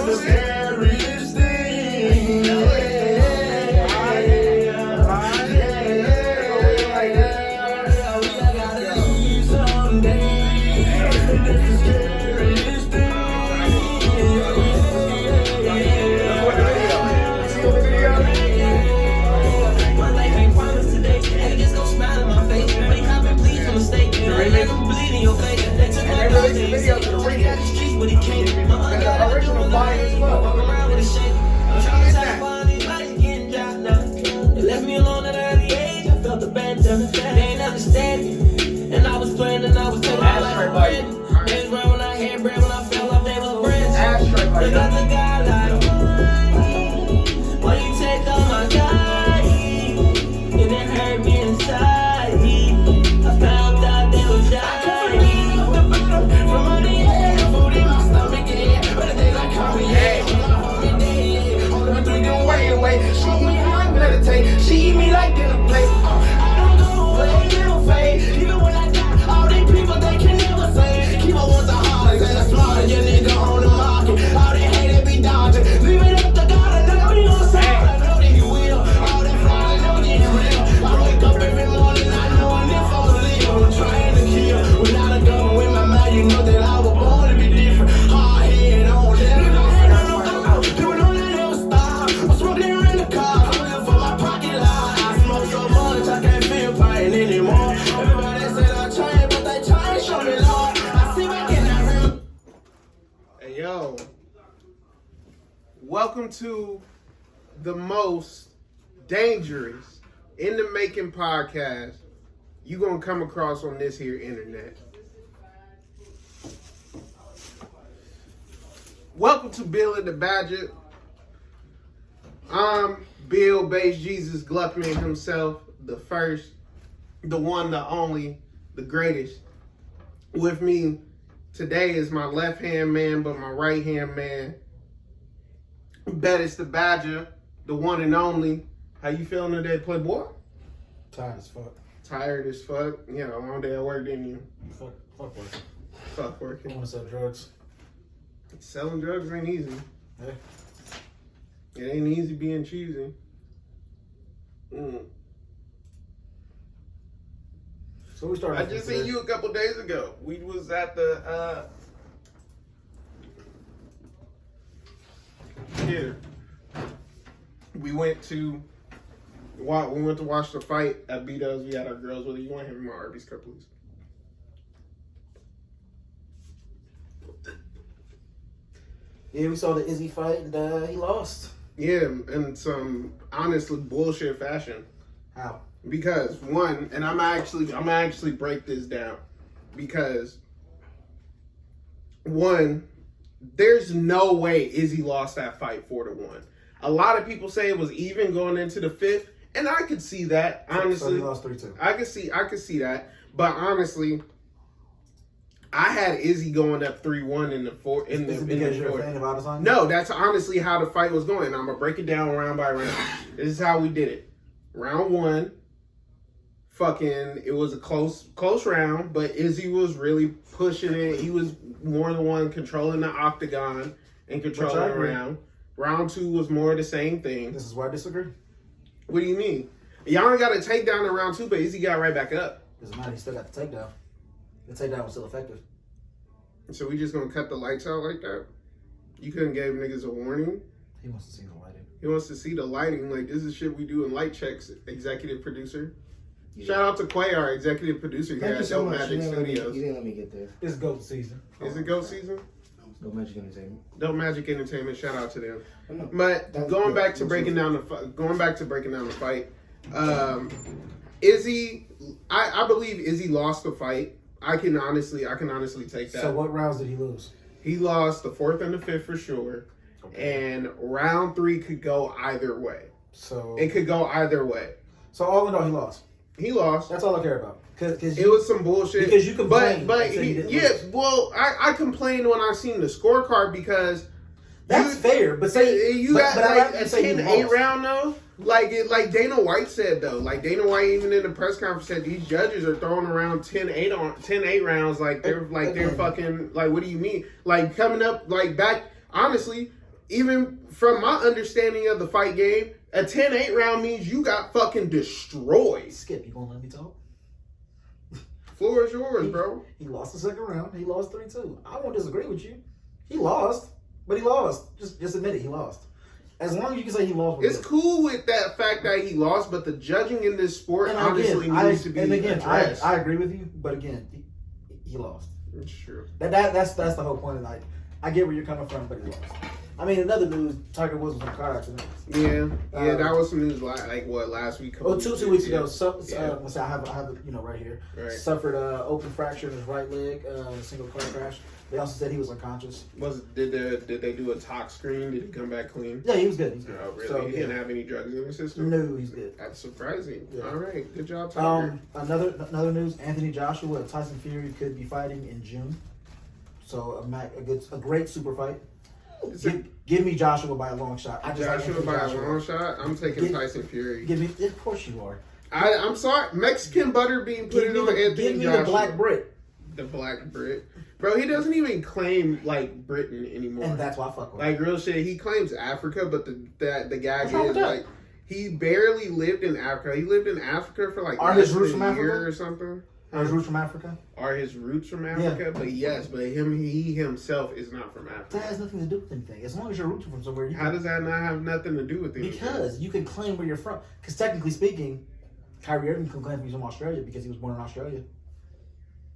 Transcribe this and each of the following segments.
the scariest thing. Left me alone at an early age. I felt abandoned. They ain't understand me. And I was playing and I was telling my life bread. They was bread when I had bread. When I fell off, they was friends. Look at the guy like, why you take all my guy? And it hurt me inside. I found out they was dying. From money, food in my stomach, yeah. But the days I call me, yeah. All the three go way. Show me how I meditate. She eat me like dinner plate. I don't go away, never fade. Even when I die, all these people they can never say. Keep on with the hardest and the smartest. Your nigga on the market. All they hate it be dodging. Leave it up to God and now we gon' say. I know that he will. All that fraud, I know that he real. I wake up every morning, I know if I'm gonna live. I'm trying to kill. Without a gun with my mind, you know that I was born to be different. Hard head on that. Doing all that never stop. I'm smoking in the car. I'm living for my pocket line. I smoke so much I can't feel pain anymore. Everybody said I changed, but they changed. Show me Lord. I see back in that room. Hey, yo. Welcome to the most dangerous in the making podcast you gonna come across on this here internet. Welcome to Bettis the Badga. I'm Bill Beige Jesus Gluckman himself, the first, the one, the only, the greatest. With me today is my left hand man, but my right hand man, Bettis the Badga, the one and only. How you feeling today, Playboy? Tired as fuck. Tired as fuck. You know, long day at work, didn't you? Fuck working. Fuck I working. want to sell drugs. Selling drugs ain't easy. Hey. It ain't easy being choosy. So we started. I just seen you a couple days ago. We was at the theater. We went to watch the fight at B-Dubs. We had our girls with us. You want to hand me my Arby's cup, please? Yeah, we saw the Izzy fight and he lost. Yeah, in some honestly bullshit fashion. How? Because one, and I'm actually break this down. Because one, there's no way Izzy lost that fight 4-1. A lot of people say it was even going into the fifth, and I could see that. Honestly, so he lost 3-2. I could see that. But honestly, I had Izzy going up 3-1 in the fourth. Because you're a fan of Adesanya? No, that's honestly how the fight was going. I'm gonna break it down round by round. This is how we did it. Round one, it was a close round, but Izzy was really pushing it. He was more the one controlling the octagon and controlling the round. Round two was more of the same thing. This is why I disagree. What do you mean? Y'all got a takedown in round two, but Izzy got right back up. Doesn't matter. He still got the takedown. The takedown was still effective. So we just gonna cut the lights out like that? You couldn't give niggas a warning? He wants to see the lighting. He wants to see the lighting. Like, this is shit we do in light checks, executive producer. Yeah. Shout out to Quay, our executive producer here at Dope Magic Studios. You didn't let me get there. It's GOAT season. Is it GOAT season? Dope Magic Entertainment. Dope Magic Entertainment. Shout out to them. But going back to breaking down the fight, Izzy, I believe Izzy lost the fight. I can honestly take that. So what rounds did he lose? He lost the fourth and the fifth for sure. Okay. And round three could go either way. So it could go either way. So all in all, he lost. He lost. That's all I care about. Cause it was some bullshit. Because you complained. But well, I complained when I seen the scorecard because that's fair. But say you got like a 10-8 round though. Like Dana White said though. Like Dana White even in the press conference said these judges are throwing around 10-8 rounds. Like they're fucking like what do you mean? Like coming up like back honestly. even from my understanding of the fight game, a 10-8 round means you got fucking destroyed. Skip, you gonna let me talk? Floor is yours, bro. He lost the second round. He lost 3-2. I won't disagree with you. He lost, but he lost. Just admit it. He lost. As long as you can say he lost. It's cool with that fact that he lost, but the judging in this sport honestly needs to be addressed. I agree with you, but again, he lost. It's true. That's the whole point of the night. I get where you're coming from, but he lost. I mean, another news: Tiger Woods was in a car accident. Yeah, that was some news last week? Two weeks ago. Yeah. I have it, right here. Right. Suffered an open fracture in his right leg, a single car crash. They also said he was unconscious. Did they do a tox screen? Did he come back clean? Yeah, he was good. He's good. Oh, really? So, he didn't have any drugs in the system? No, he's good. That's surprising. Yeah. All right, good job, Tiger. Another news: Anthony Joshua and Tyson Fury could be fighting in June. So a great super fight. Give me Joshua by a long shot. Joshua by a long shot? I'm taking Tyson Fury. Of course you are. I'm sorry. Mexican butter being put on Anthony Joshua. Give me the Black Brit. The Black Brit. Bro, he doesn't even claim, Britain anymore. And that's why I fuck with him. Real shit, he claims Africa, but the gag is, that? he barely lived in Africa. He lived in Africa for, Are his roots from Africa? Year or something. Are his roots from Africa? Are his roots from Africa? Yeah. But he himself is not from Africa. That has nothing to do with anything. As long as your roots are from somewhere. How does that not have nothing to do with anything? Because you can claim where you're from. Because technically speaking, Kyrie Irving can claim he's from Australia because he was born in Australia.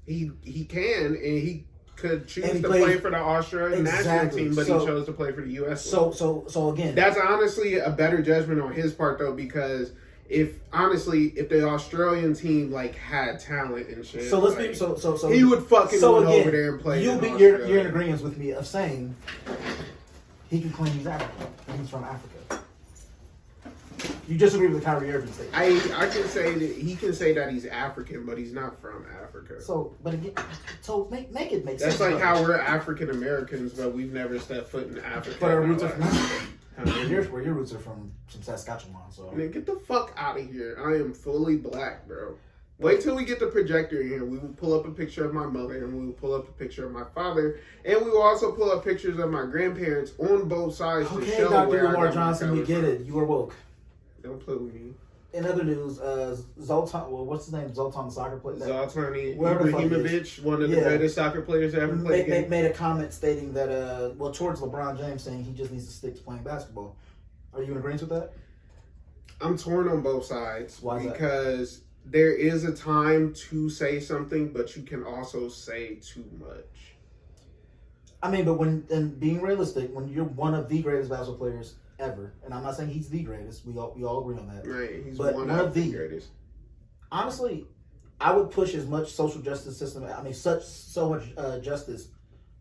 He can, and he could choose to play for the Australian national team, but he chose to play for the U.S. So again, that's honestly a better judgment on his part, though, because if the Australian team had talent and shit, he would fucking went over there and play. You're in agreement with me of saying he can claim he's African and he's from Africa. You disagree with the Kyrie Irving statement. I can say that he can say that he's African, but he's not from Africa. But again, make it make sense. That's like how we're African Americans, but we've never stepped foot in Africa. But our roots are from Africa. Where your roots are from Saskatchewan. So man, get the fuck out of here. I am fully black, bro. Wait till we get the projector in here. We will pull up a picture of my mother, and we will pull up a picture of my father, and we will also pull up pictures of my grandparents on both sides to show Dr. Lamar Johnson, we get it. You are woke. Don't play with me. In other news, Zoltan, what's his name? Zoltan, the soccer player. Zoltan Ibrahimovic, one of the greatest soccer players ever played. They made a comment stating that, towards LeBron James, saying he just needs to stick to playing basketball. Are you in agreement with that? I'm torn on both sides. Why is that? Because there is a time to say something, but you can also say too much. I mean, but being realistic, when you're one of the greatest basketball players ever, and I'm not saying he's the greatest. We all agree on that. Right, he's one of the greatest. Honestly, I would push as much social justice system. I mean, so much justice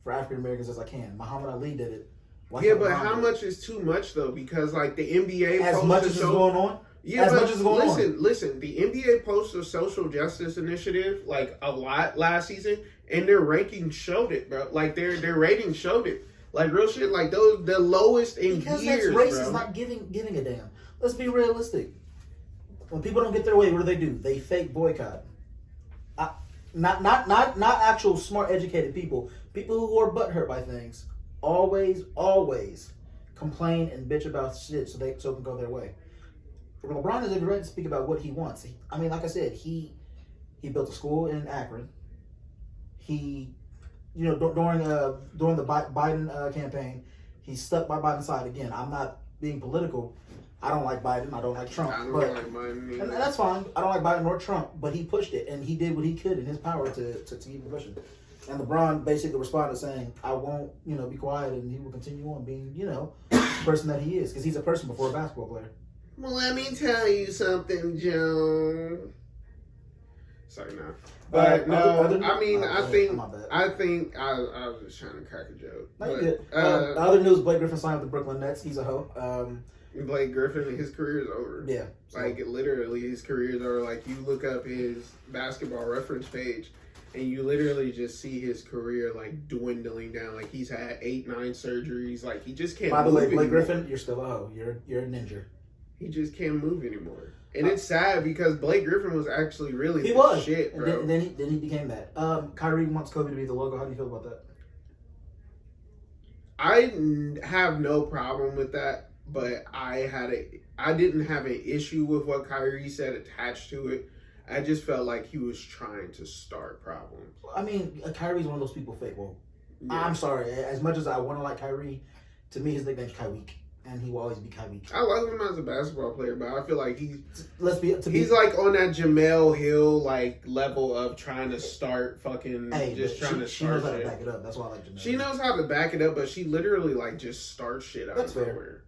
for African Americans as I can. Muhammad Ali did it. But how much is too much though? Because the NBA as much as is going on. Yeah, as much as going on. Listen. The NBA posted a social justice initiative a lot last season, and their rankings showed it, bro. Their ratings showed it. Real shit, those the lowest in because years, that's race bro. Is not giving a damn. Let's be realistic. When people don't get their way, what do? They fake boycott. Not actual smart, educated people. People who are butthurt by things always complain and bitch about shit so it can go their way. LeBron has every right to speak about what he wants. Like I said, he built a school in Akron. He. During the Biden campaign, he stuck by Biden's side. Again, I'm not being political. I don't like Biden. I don't like Trump. I don't like Biden either. And that's fine. I don't like Biden nor Trump, but he pushed it, and he did what he could in his power to keep pushing. And LeBron basically responded saying, I won't, be quiet, and he will continue on being, the person that he is, because he's a person before a basketball player. Well, let me tell you something, Joe. Sorry, no. But I think I was just trying to crack a joke. No, you good. Other news: Blake Griffin signed with the Brooklyn Nets. He's a hoe. Blake Griffin, his career is over. Yeah. Literally, his career is over. You look up his basketball reference page, and you literally just see his career dwindling down. He's had 8-9 surgeries. He just can't. By the way, Blake anymore. Griffin, you're still a hoe. You're a ninja. He just can't move anymore. And it's sad because Blake Griffin was actually really shit, bro. And then he became that. Kyrie wants Kobe to be the logo. How do you feel about that? have no problem with that, but I didn't have an issue with what Kyrie said attached to it. I just felt like he was trying to start problems. I mean, Kyrie's one of those people fake. Well, Yeah. I'm sorry. As much as I want to like Kyrie, to me his nickname's Kyrie, and he will always be Kyrie. I like him as a basketball player, but I feel like he's He's like on that Jamel Hill like level of trying to start fucking trying to she start knows how to shit. back it up. That's why I like Jamel. She knows how to back it up, but she literally like just starts shit out That's of fair. nowhere.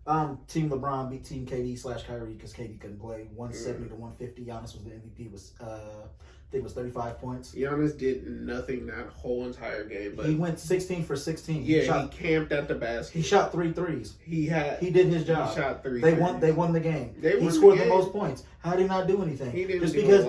Team LeBron beat Team KD / Kyrie because KD couldn't play. 170 to 150. Giannis was the MVP. I think it was 35 points. Giannis did nothing that whole entire game, but He went 16 for 16. yeah, he camped at the basket. He shot 3 threes. He did his job. He shot 3. They won the game. They He won the scored the game. most points. How did he not do anything? He didn't just do because a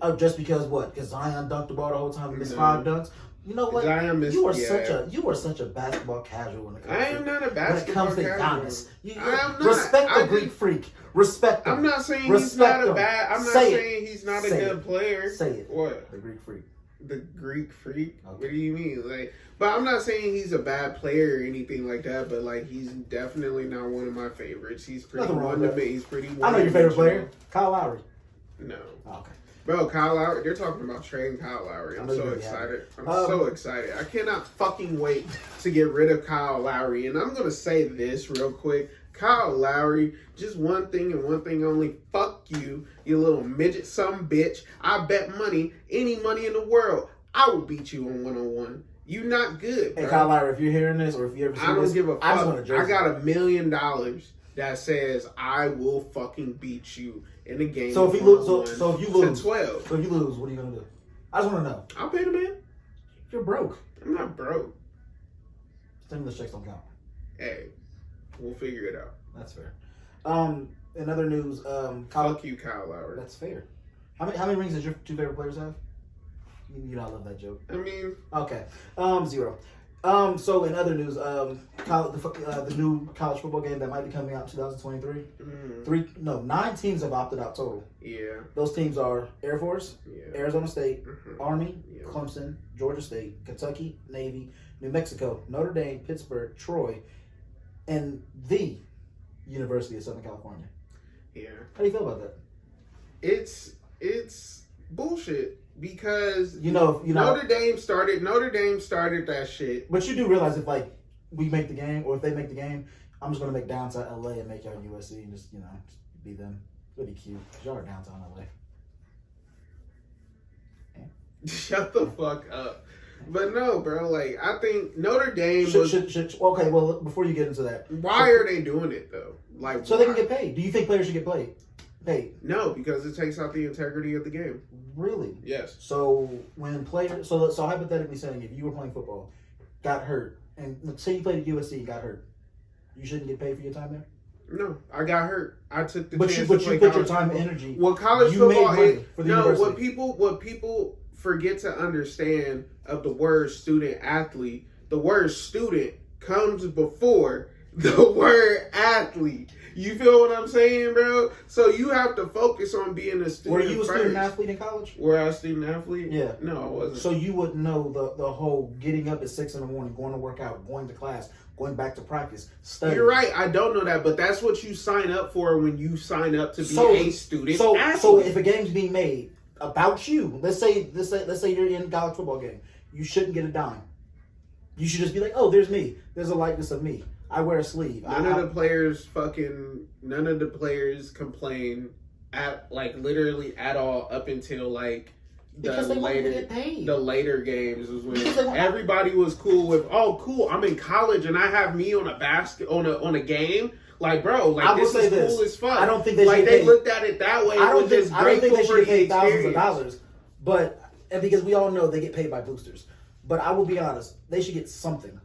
lot. just because what? Because Zion dunked the ball the whole time and missed No. 5 dunks. You know what? Zion missed- you are yeah. such a basketball casual when it comes I am not a basketball when it comes to casual. Giannis. I am not. Respect the I Greek just- freak. Respect him. I'm not saying he's Respect not a him. bad. I'm not Say it. saying he's not a Say good it. player. Say it. What? The Greek freak. The Greek freak? Okay. What do you mean? Like, but I'm not saying he's a bad player or anything like that. But like, he's definitely not one of my favorites. He's pretty Nothing wrong one with to that. me. He's pretty. I know your favorite player, one-dimensional. Kyle Lowry. No, Oh, okay. bro, Kyle Lowry. They're talking about trading Kyle Lowry. I I'm know so you're excited. I'm happy. so excited. I cannot fucking wait to get rid of Kyle Lowry. And I'm gonna say this real quick. Kyle Lowry, just one thing and one thing only. Fuck you, you little midget some bitch. I bet money, any money in the world, I will beat you on 1-on-1. You not good, bro. Hey, Kyle Lowry, if you're hearing this or if you ever see I don't this, give a I just want a fuck. jersey. I got $1 million that says I will fucking beat you in a game. So if you lose, 1-on-1 so if you lose, to 12, so if you lose, what are you gonna do? I just want to know. I'll pay the man. You're broke. I'm not broke. Stimulus checks don't count. Hey, we'll figure it out. That's fair. In other news, Fuck you, Kyle Lowry. That's fair. How many rings does your 2 favorite players have? You know I love that joke. I mean, Okay. 0. So in other news, the new college football game that might be coming out in 2023. 9 teams have opted out total. yeah, Those teams are Air Force, yeah. Arizona State, Mhm. Army, Yeah. Clemson, Georgia State, Kentucky, Navy, New Mexico, Notre Dame, Pittsburgh, Troy, and the University of Southern California. Yeah. How do you feel about that? It's bullshit because You know, Notre Dame started that shit. but you do realize if like we make the game or if they make the game, I'm just gonna make downtown LA and make y'all USC and just just be them. It'll be cute. 'Cause y'all are downtown LA. Shut the fuck up. But no, bro. Like I think Notre Dame was. Okay, well before you get into that, Why are they doing it though? Like so they can why? get paid. Do you think players should get paid? No, because it takes out the integrity of the game. Really? Yes. So when players, so hypothetically saying, if you were playing football, got hurt, and let's say you played at USC and got hurt, you shouldn't get paid for your time there. No, I got hurt. I took the But chance you to put play your college time and football. energy. Well, college You made football money is for the no. university. What people forget to understand of the word student athlete. The word student comes before the word athlete. You feel what I'm saying, bro? So you have to focus on being a student. Were you a first. student athlete in college? Were I a student athlete? Yeah. No, I wasn't. So you wouldn't know the whole getting up at 6 a.m, going to work out, going to class, going back to practice, studying. You're right. I don't know that, but that's what you sign up for when you sign up to be a student athlete. So if a game's being made about you, let's say you're in a college football game, you shouldn't get a dime. You should just be like, oh, there's me. There's a likeness of me. I wear a sleeve. None of the players complain literally at all up until like because they wanted to get paid. the later games was Because they when want- everybody was cool with, oh cool, I'm in college and I have me on a basket on a game. Like bro, like I will this say is this. cool as fuck. I don't think they like should they pay- looked at it that way. I don't think they grateful should for get the paid thousands of experience. dollars, and because we all know they get paid by boosters. But I will be honest, they should get something,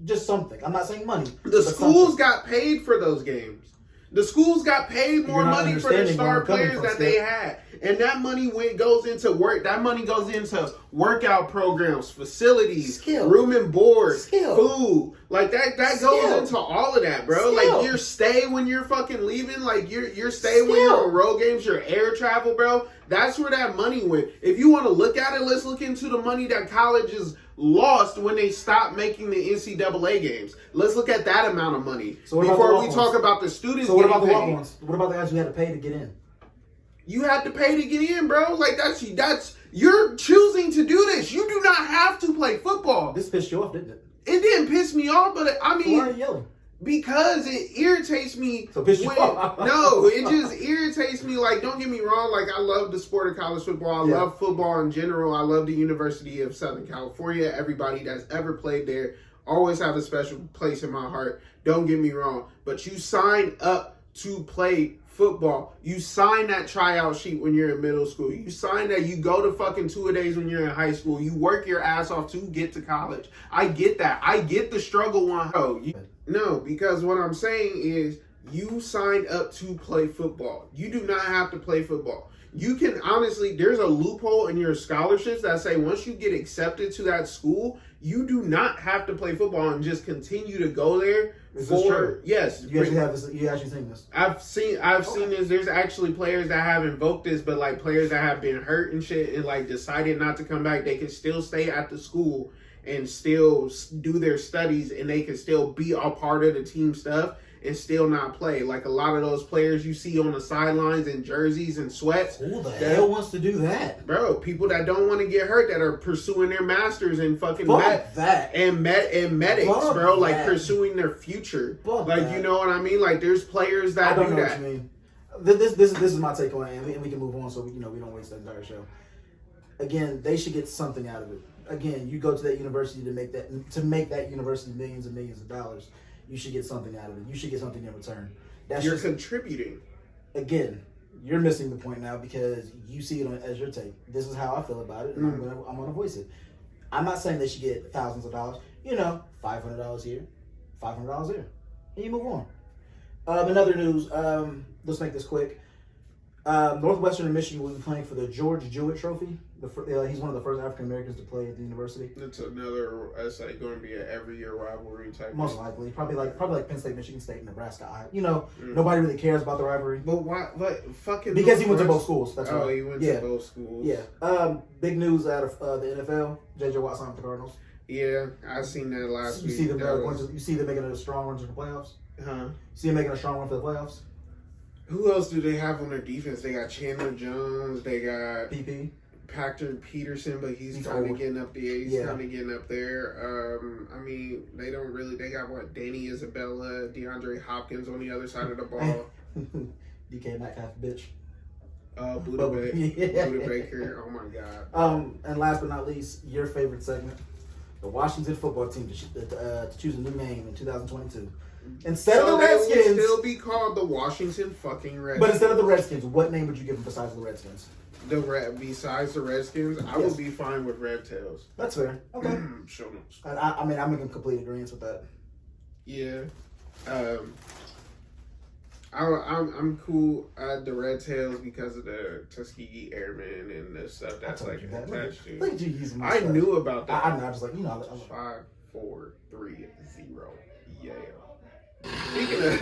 just something. I'm not saying money. The but schools something. got paid for those games. The schools got paid more You're not money for the understanding where star I'm coming players from, that they had, and that money goes into work. That money goes into workout programs, facilities, Skill. room and board, Skill. food. Like that Skill. goes into all of that, bro. Skill. Like your stay when you're fucking leaving, like your stay when Skill. you're on road games, your air travel, bro. That's where that money went. If you want to look at it, let's look into the money that colleges lost when they stopped making the NCAA games. Let's look at that amount of money So what about before the we walk-ons? talk about the students. So what getting about the paid. walk-ons? What about the guys who had to pay to get in? You had to pay to get in, bro. Like that's you're choosing to do this. You do not have to play football. This pissed you off, didn't it? It didn't piss me off, but I So mean, why are you yelling? because it irritates me. So piss you off. No, it just irritates me. Like, don't get me wrong. Like, I love the sport of college football. I love football in general. I love the University of Southern California. Everybody that's ever played there always have a special place in my heart. Don't get me wrong. But you sign up to play football. You sign that tryout sheet when you're in middle school. You sign that. You go to fucking 2-a-days when you're in high school. You work your ass off to get to college. I get that. I get the struggle one. No, because what I'm saying is you signed up to play football. You do not have to play football. You can honestly, there's a loophole in your scholarships that say once you get accepted to that school, you do not have to play football and just continue to go there. Is this true? Yes. You actually have this. You actually seen this? I've seen this. There's actually players that have invoked this, but like players that have been hurt and shit and like decided not to come back, they can still stay at the school and still do their studies, and they can still be a part of the team stuff and still not play. Like a lot of those players you see on the sidelines in jerseys and sweats. Who the hell wants to do that? Bro, people that don't want to get hurt, that are pursuing their masters and fucking Fuck that. and medics, Fuck bro, like that. pursuing their future. Fuck like that. You know what I mean? Like there's players that I don't do know that. what you mean. This is my take on it, and we can move on so we don't waste the entire show. Again, they should get something out of it. Again, you go to that university to make that university millions and millions of dollars. You should get something out of it. You should get something in return. You're contributing. Again, you're missing the point now because you see it as your take. This is how I feel about it, and I'm gonna voice it. I'm not saying they should get thousands of dollars. $500 here, $500 there, and you move on. In other news, let's make this quick. Northwestern and Michigan will be playing for the George Jewett Trophy. He's one of the first African Americans to play at the university. It's another. It's like going to be an every year rivalry type. Most likely, probably like Penn State, Michigan State, Nebraska. Nobody really cares about the rivalry. But why? What fucking? Because he went to both schools. That's why. He went to both schools. Yeah. Big news out of the NFL. J.J. Watt signed with the Cardinals. Yeah, I seen that last week. You see them making a strong run to the playoffs. Huh? See them making a strong run for the playoffs. Who else do they have on their defense? They got Chandler Jones. They got PP. Paxton Peterson, but he's kind old. of getting up there. He's Yeah. kind of getting up there. I mean, they don't really. They got what? Danny Isabella, DeAndre Hopkins on the other side of the ball. DK Metcalf, bitch. Buda Baker. Oh my god. And last but not least, your favorite segment, the Washington football team to choose a new name in 2022. Instead of the Redskins, they would still be called the Washington fucking Redskins. But instead of the Redskins, what name would you give them besides the Redskins? Besides the Redskins, I would be fine with Red Tails. That's fair. Okay. Show notes. I mean, I'm in complete agreement with that. Yeah. I'm cool at the Red Tails because of the Tuskegee Airmen and the stuff that's like attached to. Look at you using my I stuff. knew about that. I know. I was like, 5, 4, 3, 0. Yeah. Speaking of,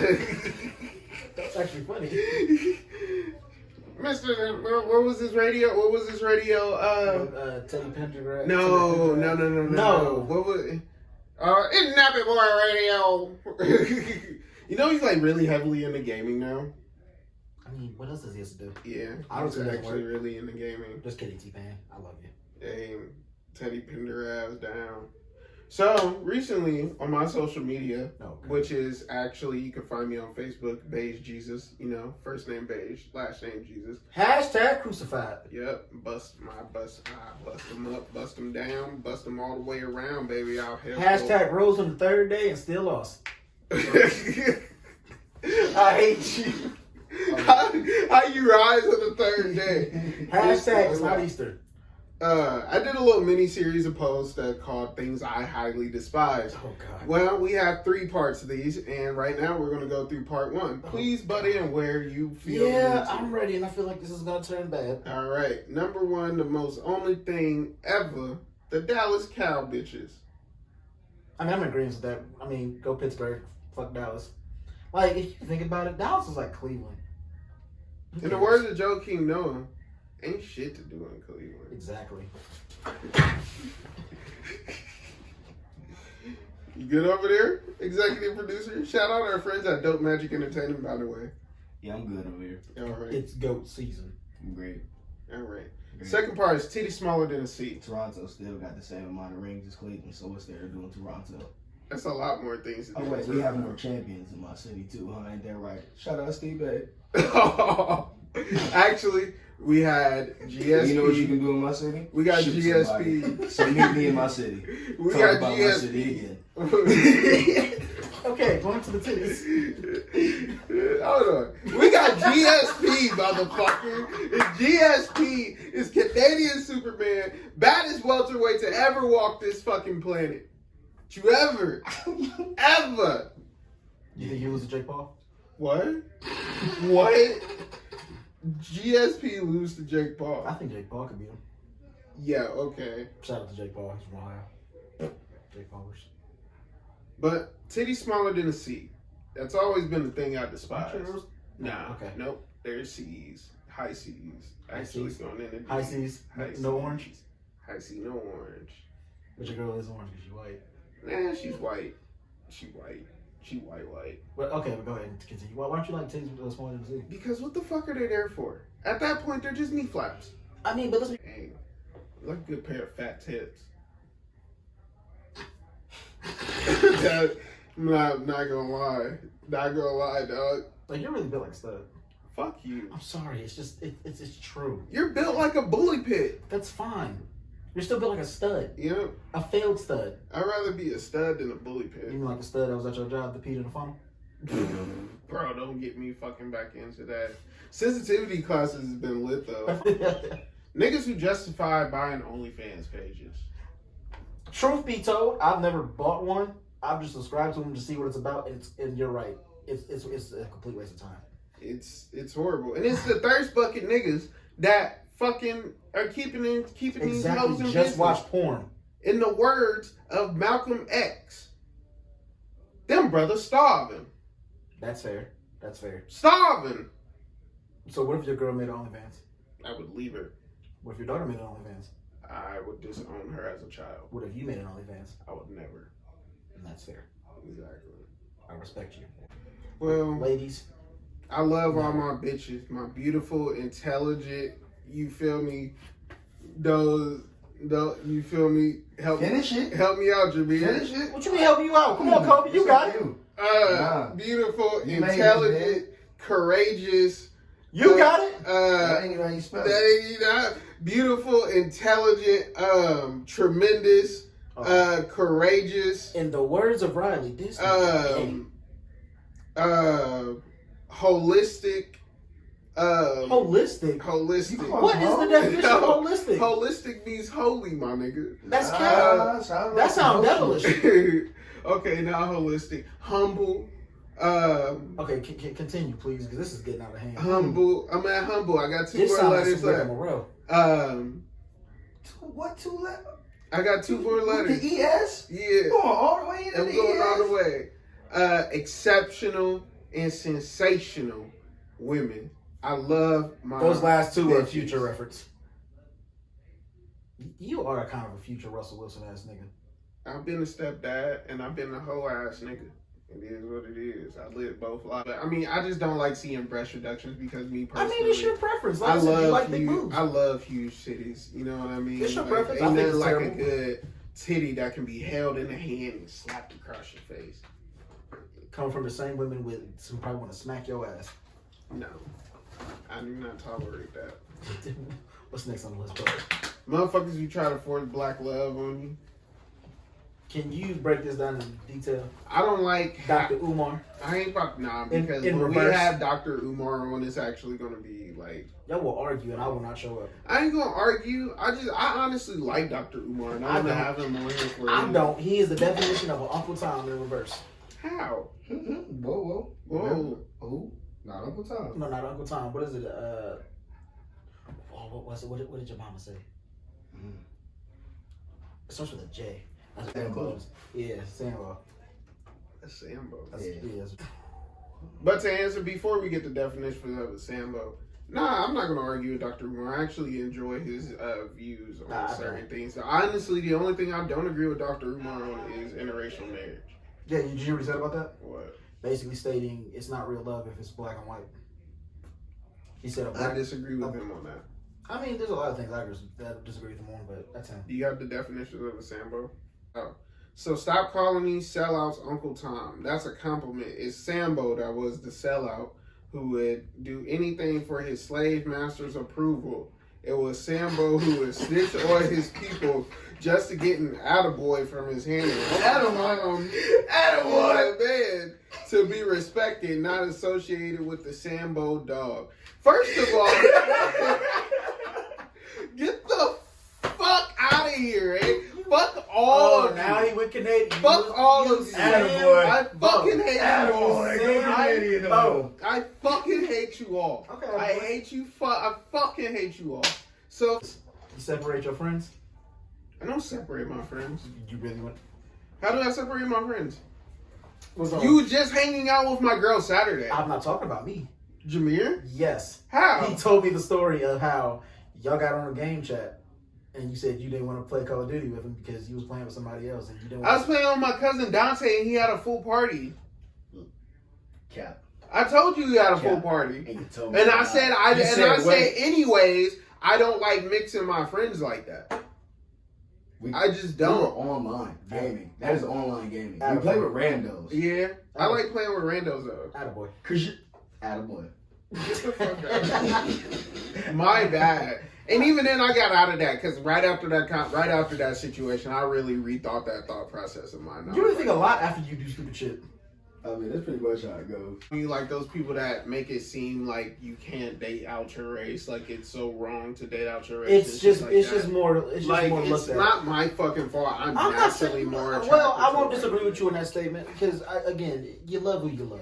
that's actually funny. Mr. What was his radio? Teddy Pendergrass. No. What was? It's Nappy Boy Radio. He's like really heavily into gaming now. I mean, what else does he have to do? Yeah, I was actually really into gaming. Just kidding, T-Pan. I love you. Damn, Teddy Pendergrass down. So recently on my social media, which is actually you can find me on Facebook, Beige Jesus. First name Beige, last name Jesus. # crucified. Yep, I bust them up, bust them down, bust them all the way around, baby. Out here. # rose on the third day and still lost. I hate you. How you rise on the third day? # it's not Easter. I did a little mini series of posts that called things I highly despise. Oh God. Well, we have 3 parts of these, and right now we're gonna go through part 1. Please butt in where you feel. Yeah, I'm ready, and I feel like this is gonna turn bad. All right, number 1, the most only thing ever: the Dallas Cow bitches. I mean, I'm in agreement with that. I mean, go Pittsburgh, fuck Dallas. Like, if you think about it, Dallas is like Cleveland. In the words of Joe King Noah, ain't shit to do in Cleveland. Exactly. You good over there, executive producer? Shout out our friends at Dope Magic Entertainment, by the way. Yeah, I'm good over here. All right. It's GOAT season. I'm great. All right. Great. Second part is titty smaller than a C. Toronto still got the same amount of rings as Cleveland, so what's there doing Toronto? That's a lot more things to do. Oh wait, we have more champions in my city too, huh? Ain't that right? Shout out Steve Beige. Actually, we had GSP. You know what you can do in my city? We got Shoot GSP. somebody. So meet me in my city. We Talk got about my city GSP. again. Okay, going to the titties. Hold on. We got GSP, motherfucker. And GSP is Canadian Superman, baddest welterweight to ever walk this fucking planet. You ever. You think he was a Jake Paul? What? What? GSP lose to Jake Paul. I think Jake Paul could beat him. Yeah, okay. Shout out to Jake Paul. He's from Ohio. Jake Paulers. But titty smaller than a C. That's always been the thing I despise. Sure it was- Nah, Okay. nope. There's C's. High C's. High Actually Cs. going in the High C's. High No Cs. orange. High C, no orange. But your girl is orange because she's white. Nah, she's white. She white. She white. But okay, but go ahead and continue. Why don't you like titties with smaller than C? Because what the fuck are they there for? At that point, they're just knee flaps. I mean, but let's be. Hey, look a good pair of fat tits. I'm not gonna lie. Not gonna lie, dog. Like, you're really built like a stud. Fuck you. I'm sorry. It's just, it's true. You're built like a bully pit. That's fine. You're still built like a stud. You know, A failed stud. I'd rather be a stud than a bully You pit. mean like a stud that was at your job that peed in the funnel? Bro, don't get me fucking back into that. Sensitivity classes has been lit though. Niggas who justify buying OnlyFans pages. Truth be told, I've never bought one. I've just subscribed to them to see what it's about. And you're right. It's a complete waste of time. It's horrible. And it's the thirst bucket niggas that fucking are keeping these hoes in Exactly. Just business. watch porn. In the words of Malcolm X, them brothers starving. That's fair. That's fair. Starving. So what if your girl made OnlyFans? I would leave her. What if your daughter made an OnlyFans? I would disown her as a child. What if you made an OnlyFans? I would never. And that's fair. Exactly. I respect you. Well, Ladies. I love all my bitches, my beautiful, intelligent, you feel me, those you feel me, help Finish it. Help me out, Jameer. Finish it. What you mean help you out? Come on, Kobe. You got it. Nah. Beautiful, You made it, intelligent, courageous. You got it. That ain't even how you spell it. That ain't that. Beautiful, intelligent, tremendous, courageous, In the words of Riley, this is holistic. holistic. Holistic. What is the definition of holistic? Holistic means holy, my nigga. That's cap. That sounds devilish. Okay, now holistic. Humble. Okay, continue, please, because this is getting out of hand. Humble. I'm at humble. I got two This more sounds like letters some Rick left. Morel. What 2 letters? I got 2 more letters. The ES? Yeah. Going all the way into I'm the going ES? all the way. Exceptional and sensational women. I love my. Those last 2 are bitches. future reference. You are kind of a future Russell Wilson ass nigga. I've been a stepdad and I've been a hoe ass nigga. It is what it is. I live both lives. But I mean, I just don't like seeing breast reductions because me I personally. mean, it's your preference. Like I I said, you love like big huge. boobs. I love huge titties. You know what I mean? It's your Like, preference. Ain't I think nothing it's like terrible. a good titty that can be held in the hand and slapped across your face. Coming from the same women with who probably want to smack your ass. No, I do not tolerate that. What's next on the list, bro? Motherfuckers who try to force black love on you. Can you break this down in detail? I don't like Dr. Umar. I ain't about because in when we reverse. have Dr. Umar on, it's actually gonna be like Y'all will argue and I will not show up. I ain't gonna argue. I honestly like Dr. Umar and I want to don't. have him on here for I don't. He is the definition of an Uncle Tom in reverse. How? Whoa. Who? Not Uncle Tom. No, not Uncle Tom. What is it? What was it? What did your mama say? It starts with a J. That's very Sambo. close. Yeah, Sambo. That's Sambo. Yeah. But to answer before we get the definition of Sambo, nah, I'm not gonna argue with Dr. Umar. I actually enjoy his views on certain things. So honestly, the only thing I don't agree with Dr. Umar on is interracial marriage. Yeah, did you hear what he said about that? What? Basically stating it's not real love if it's black and white. He said I disagree with him on that. I mean, there's a lot of things I disagree with him on, but that's him. Do you have the definition of a Sambo? Oh. So stop calling these sellouts Uncle Tom. That's a compliment. It's Sambo that was the sellout who would do anything for his slave master's approval. It was Sambo who would snitch on his people just to get an attaboy from his hand. Attaboy, man, to be respected, not associated with the Sambo dog. First of all, get the fuck out of here, eh? Fuck all of now you. he went Canadian. Fuck all of you. Attaboy. I fucking hate you all. Attaboy. I fucking hate you all. Okay, I boy. hate you. I fucking hate you all. So You separate your friends? I don't separate my friends. You really want? How do I separate my friends? What's wrong? You were just hanging out with my girl Saturday. I'm not talking about me. Jameer? Yes. How? He told me the story of how y'all got on a game chat and you said you didn't want to play Call of Duty with him because you was playing with somebody else and you didn't want I was playing with my cousin Dante and he had a full party. Cap. I told you had a full Yeah. party. And you told me. And I said wait. anyways, I don't like mixing my friends like that. I just We were don't. online gaming. That is online gaming. We Attaboy. play with randos. Yeah. I like playing with randos though. Attaboy. Cause you, attaboy. Get the fuck out. My bad. And even then, I got out of that because right after that situation, I really rethought that thought process of mine. You really think a lot after you do stupid shit. I mean, that's pretty much how it goes. You like those people that make it seem like you can't date out your race, like it's so wrong to date out your race. It's just more like more it's looked at. not my fucking fault. I'm not naturally saying, more. well, I attracted won't to disagree white with you on that statement because, again, you love who you love.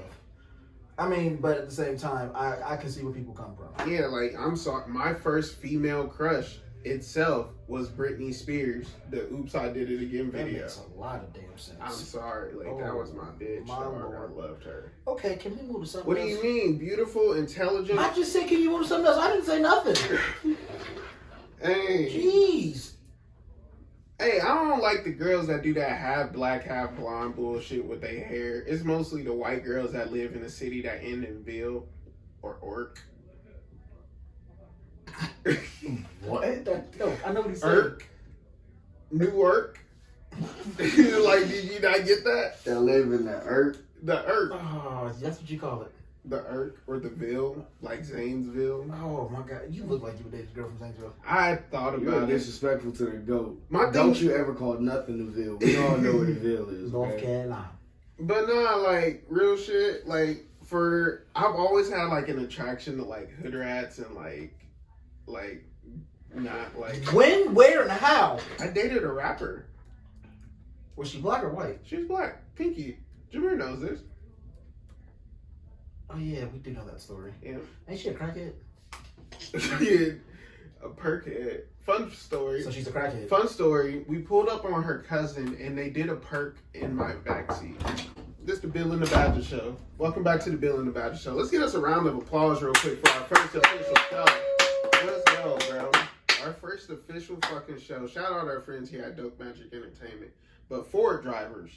I mean, but at the same time, I can see where people come from. Yeah, like I'm sorry. My first female crush itself was Britney Spears. The "Oops, I Did It Again" That video. makes a lot of damn sense. I'm sorry, like that was my bitch. My dog. Lord. I loved her. Okay, can we move to something What else? do you mean? Beautiful, intelligent. I just said, can you move to something else? I didn't say nothing. Hey, Jeez. hey, I don't like the girls that do that half black, half blonde bullshit with their hair. It's mostly the white girls that live in a city that end in Ville or Ork. What? No, I know what he said. Irk. Newark. Like, did you not get that? That live in the earth. The Irk. Oh, that's what you call it. The Irk or the Ville, like Zanesville. Oh my God, you look like you would date a girl from Zanesville. I thought You're about it. disrespectful to the goat. My Don't thing- you ever call nothing the Ville. We all know what the Ville is. North man. Carolina. But nah, like real shit. Like I've always had like an attraction to like hood rats and like not like. When, where, and how? I dated a rapper. Was she black or white? She's black, Pinky. Jameer knows this. Oh yeah, we do know that story. Yeah, Ain't she a crackhead? yeah, a perkhead. Fun story. So she's a crackhead. Fun story. We pulled up on her cousin and they did a perk in my backseat. This is the Bill and the Badger Show. Welcome back to the Bill and the Badger Show. Let's get us a round of applause real quick for our first official show. Let's go, bro. Our first official fucking show. Shout out our friends here at Dope Magic Entertainment. But Ford drivers,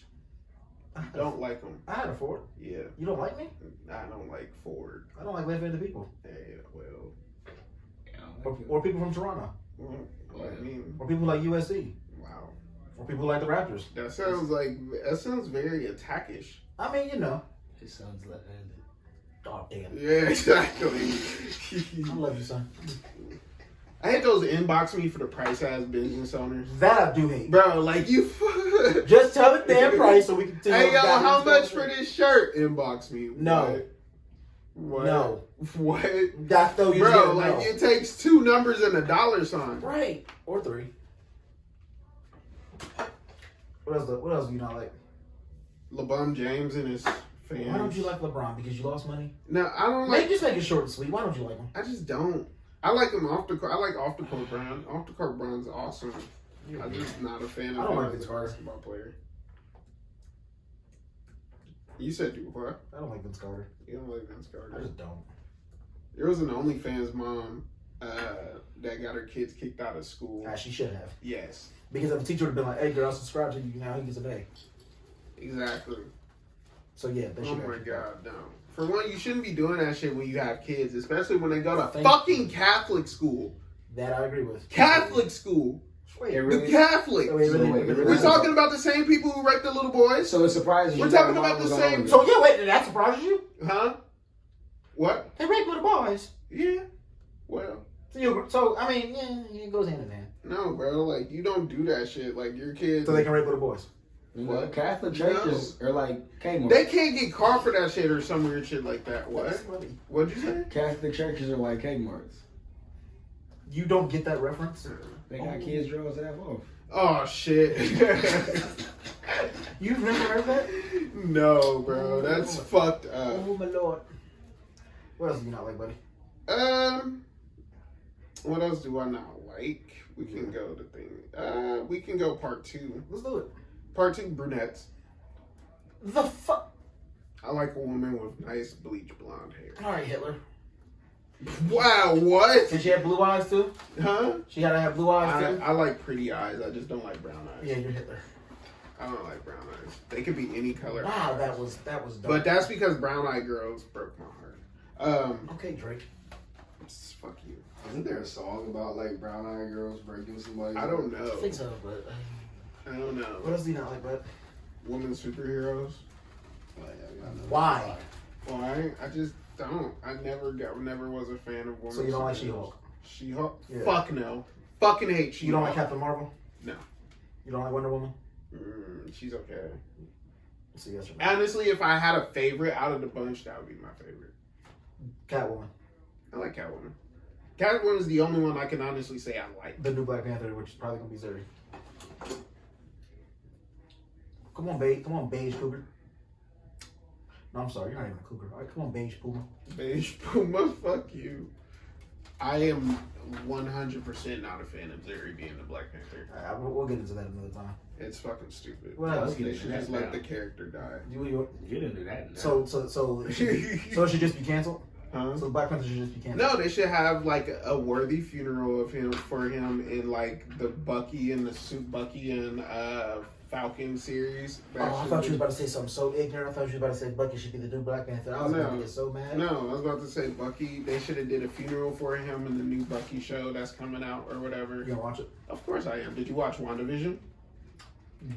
don't like them. I had a Ford. Yeah, You don't like me? I don't like Ford. I don't like left-handed people. Hey, well, Or people from Toronto. I mean, Or people like USC. wow. Or people like the Raptors. That sounds very attackish. I mean, you know. His son's left-handed. Oh, damn. Yeah, exactly. I love you, son. I hate those inbox me for the price ass business owners. That I do hate. Bro, like you. Just tell the damn price so we can tell. Hey yo, how much for this shirt? Inbox me. No. What? No. What? That's though you Bro, get like no. it takes 2 numbers and a dollar sign. Right. Or 3. What else do you not like? LeBron James and his fans. Why don't you like LeBron? Because you lost money? No, I don't like. Just make it short and sweet. Why don't you like him? I just don't. I like him off the court. I like off the court Brown. Off the court Brown's awesome. I'm just not a fan I of don't him like as a Vince Carter. basketball player. You said you what? I don't like Vince Carter. You don't like Vince I Carter. just don't. There was an OnlyFans mom that got her kids kicked out of school. She should have. Yes, Because if a teacher would have been like, hey girl, subscribe to you now, he gets an A. exactly. So yeah, they Oh should my have. god, no. For one, you shouldn't be doing that shit when you have kids, especially when they go to Thank fucking you. Catholic school. That I agree with. Catholic school. Wait, The Catholics. Wait, really? We're talking about the same people who raped the little boys. So it's surprising. We're you got talking about the models same- on So yeah, wait, did that surprise you? Huh? What? They rape little boys. Yeah. Well, So I mean, yeah, it goes hand in hand. no, bro. Like, you don't do that shit. Like, your kids. So they can rape little boys. What? Catholic churches are like Kmart. They can't get caught for that shit or some weird shit like that. What? That's funny. What'd you say? Catholic churches are like Kmarts. You don't get that reference? They got kids' drawers half off. Oh, shit. You've never heard that? No, bro. That's fucked up. Oh my lord. What else do you not like, buddy? What else do I not like? We can go to thing. We can go part 2. Let's do it. Part 2, brunettes. The fuck? I like a woman with nice bleach blonde hair. All right, Hitler. Wow, what? Did she have blue eyes too? Huh? She had to have blue eyes too. I like pretty eyes. I just don't like brown eyes. Yeah, you're Hitler. I don't like brown eyes. They could be any color. Wow, that was dark. But that's because brown eyed girls broke my heart. Okay, Drake. Fuck you. Isn't there a song about like brown eyed girls breaking somebody? I don't I know. think so, but I don't know. what else do you not like, bud? Women superheroes. Why? Why? I just don't. I never was a fan of women. So you don't like superheroes. She-Hulk? She-Hulk? Yeah. Fuck no. Fucking hate She-Hulk. You don't like Captain Marvel? No. You don't like Wonder Woman? She's okay. See, yes or no? Honestly, if I had a favorite out of the bunch, that would be my favorite. Catwoman. I like Catwoman. Catwoman is the only one I can honestly say I like. The new Black Panther, which is probably gonna be Zuri. Come on, Beige. Come on, Beige Cougar. No, I'm sorry. You're not even a cougar. All right, come on, Beige Puma. Beige Puma, fuck you. I am 100% not a fan of Zuri being the Black Panther. All right, we'll get into that another time. It's fucking stupid. What else? They should just let the character die. You didn't do that. so it should just be canceled. Huh? So Black Panther should just be canceled. No, they should have like a worthy funeral of him for him in like the Bucky and the Suit Bucky and Falcon series. Oh, I thought you was about to say something so ignorant. I thought you was about to say Bucky should be the new Black Panther. I was about to get so mad. No, I was about to say Bucky. They should have did a funeral for him in the new Bucky show that's coming out or whatever. You gonna watch it? Of course I am. Did you watch WandaVision?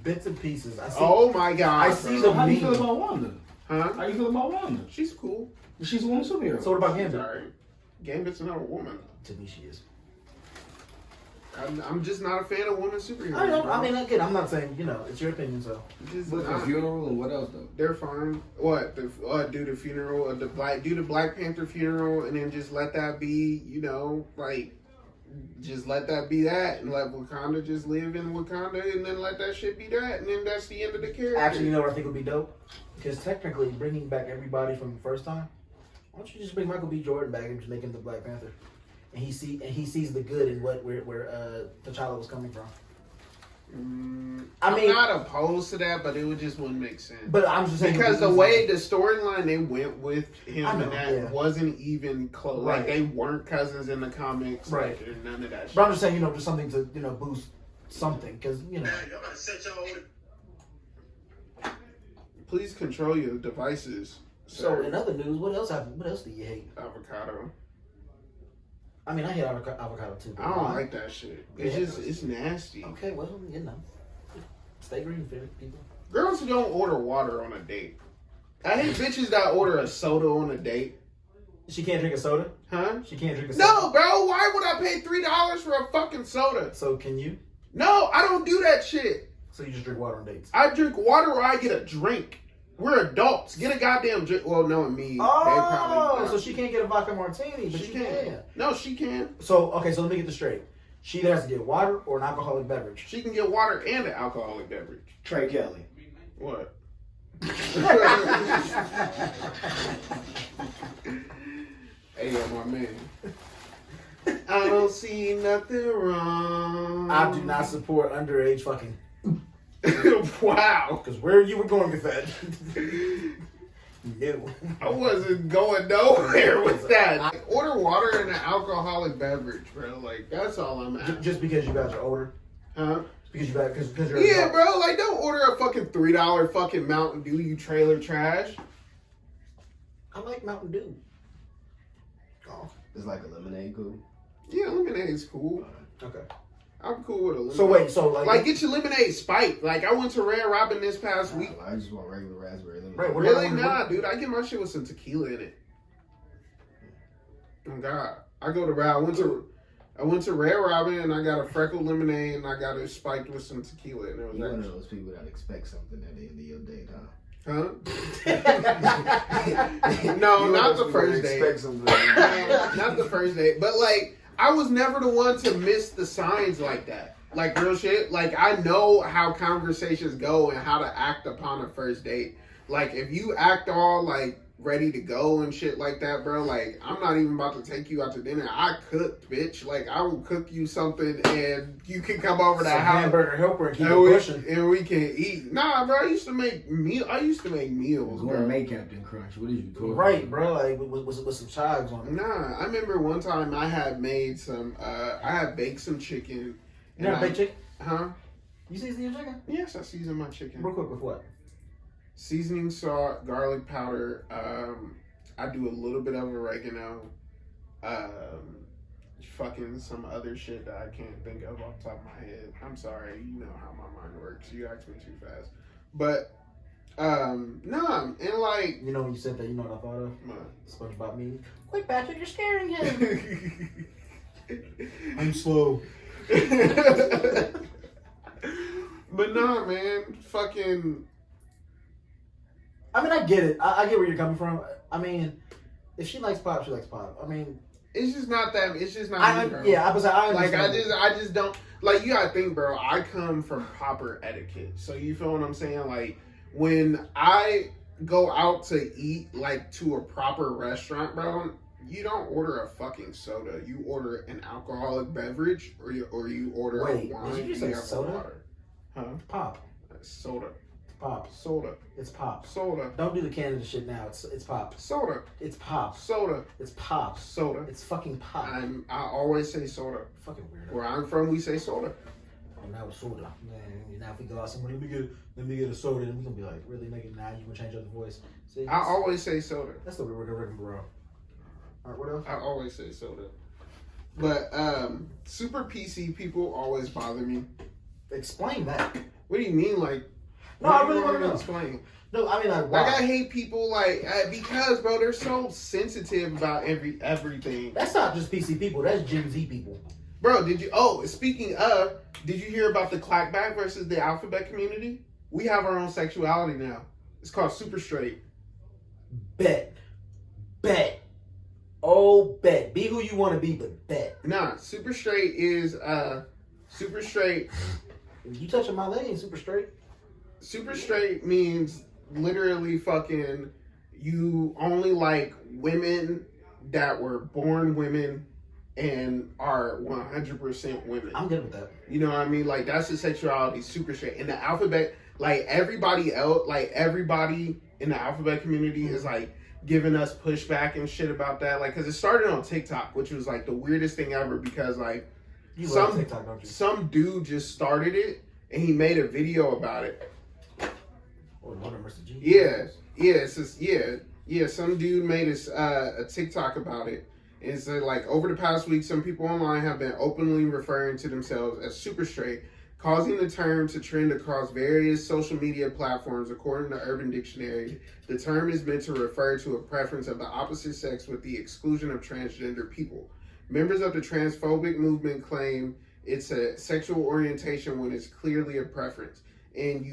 Bits and pieces. I see. Oh my god! I see bro. the How do you feel meme. about Wanda? Huh? How you feel about Wanda? She's cool. She's a woman superhero. So what about Gambit? Sorry. Gambit's not a woman. To me, she is. I'm just not a fan of women superheroes. I know. bro. I mean, again, I'm not saying it's your opinion. So Just But not. the funeral and what else though? They're fine. What? Do the funeral, do the Black Panther funeral, and then just let that be, just let that be that, and let Wakanda just live in Wakanda, and then let that shit be that, and then that's the end of the character. actually, you know what I think would be dope? Because technically, bringing back everybody from the first time, why don't you just bring Michael B. Jordan back and just make him the Black Panther? And he sees the good in where T'Challa was coming from. I'm not opposed to that, but it just wouldn't make sense. But I'm just saying because the way the storyline they went with him I know, and that yeah. wasn't even close. Right. Like they weren't cousins in the comics. Right. Like, none of that shit. But I'm just saying, just something to boost something because Please control your devices. So sir. in other news, what else do you hate? Avocado. I mean, I hate avocado too. but I don't why? like that shit. It's Yeah. just it's nasty. Okay, well, stay green, people. Girls who don't order water on a date. I hate bitches that order a soda on a date. She can't drink a soda? Huh? She can't drink a soda? No, bro. Why would I pay $3 for a fucking soda? So can you? No, I don't do that shit. So you just drink water on dates? I drink water or I get a drink. We're adults. Get a goddamn drink. Well, no, me. They probably so she can't get a vodka martini, but she she can. can. No, she can. So, okay, so let me get this straight. She either has to get water or an alcoholic beverage. She can get water and an alcoholic beverage. Trey Kelly. What? Hey, my man. I don't see nothing wrong. I do not support underage fucking. Wow. Because where you were going with that? No. I wasn't going nowhere with that. Like, order water and an alcoholic beverage, bro. Like, that's all I'm asking. Just because you guys are older? Huh? Because you're Yeah, bro. Like, don't order a fucking $3 fucking Mountain Dew, you trailer trash. I like Mountain Dew. Oh, it's like a lemonade cool. Yeah, lemonade's cool. Okay. I'm cool with a lemonade. So wait, so like get your lemonade spiked. Like, I went to Red Robin this past week. I just want regular raspberry lemonade. Right, what Really? Nah, dude. I get my shit with some tequila in it. Oh, God. I go to Red. I went to Red Robin and I got a freckled lemonade and I got it spiked with some tequila. And it was You're one of extra. those people that expect something at the end of your date, huh? Huh? No, not the first date. Expect something. Not the first date. But, like, I was never the one to miss the signs like that. Like, real shit. Like, I know how conversations go and how to act upon a first date. Like, if you act all, like, ready to go and shit like that, bro, like, I'm not even about to take you out to dinner. I cooked, bitch. Like, I will cook you something and you can come over to the house. Hamburger helper and keep it And pushing. we can eat. Nah, bro, I used to make meals, bro. Gourmet Captain Crunch. What is you cooking? Right, bro, like with some chives on it. Nah, I remember one time I had made some, I had baked some chicken. You never baked chicken? Huh? You season your chicken? Yes, I season my chicken. Real quick with what? Seasoning, salt, garlic powder. I do a little bit of oregano. Fucking some other shit that I can't think of off the top of my head. I'm sorry, you know how my mind works. You asked me too fast. But, nah, and like... You know when you said that, you know what I thought of? What? SpongeBob meme. Quick, Patrick, you're scaring him. I'm slow. But nah, man, fucking. I mean, I get it. I get where you're coming from. I mean, if she likes pop, she likes pop. I mean, it's just not that. It's just not. I me, bro. yeah, I was like, I like understand. I just don't like. You gotta think, bro. I come from proper etiquette, so you feel what I'm saying? Like when I go out to eat, like to a proper restaurant, bro. You don't order a fucking soda. You order an alcoholic beverage, or you order Wait, a wine. did you just say you have soda? Water. Huh? Pop. Soda. Pop. Soda. It's pop. Soda. Don't do the Canada shit now. It's pop. Soda. It's pop. Soda. It's pop. Soda. It's fucking pop. I always say soda. Fucking weirdo. Where I'm from, we say soda. Oh, now it's soda. Man, now if we go out somewhere, let me get a soda, and we gonna be like, really, nigga? Now you gonna change up the voice? See, I always say soda. that's the weird bro. All right, what else? I always say soda. But super PC people always bother me. Explain that. What do you mean, like? No, what I do you really want wanna know. Explain. No, I mean like Like why? I hate people like because bro, they're so sensitive about everything. That's not just PC people. That's Gen Z people. Bro, did you? Oh, speaking of, did you hear about the clackback versus the alphabet community? We have our own sexuality now. It's called super straight. Bet. Oh, bet. Be who you want to be, but bet. Nah, super straight is super straight. You touching my leg ain't super straight. Super straight means literally fucking you only like women that were born women and are 100% women. I'm good with that. You know what I mean? Like that's the sexuality, super straight. In the alphabet, like everybody else, like everybody in the alphabet community is like giving us pushback and shit about that. Like, cause it started on TikTok, which was like the weirdest thing ever because like You love TikTok, don't you? some dude just started it and he made a video about it. Or Wonder Mr. G. Yeah. Some dude made a TikTok about it. And said like over the past week, some people online have been openly referring to themselves as super straight, causing the term to trend across various social media platforms. According to Urban Dictionary, the term is meant to refer to a preference of the opposite sex with the exclusion of transgender people. Members of the transphobic movement claim it's a sexual orientation when it's clearly a preference, and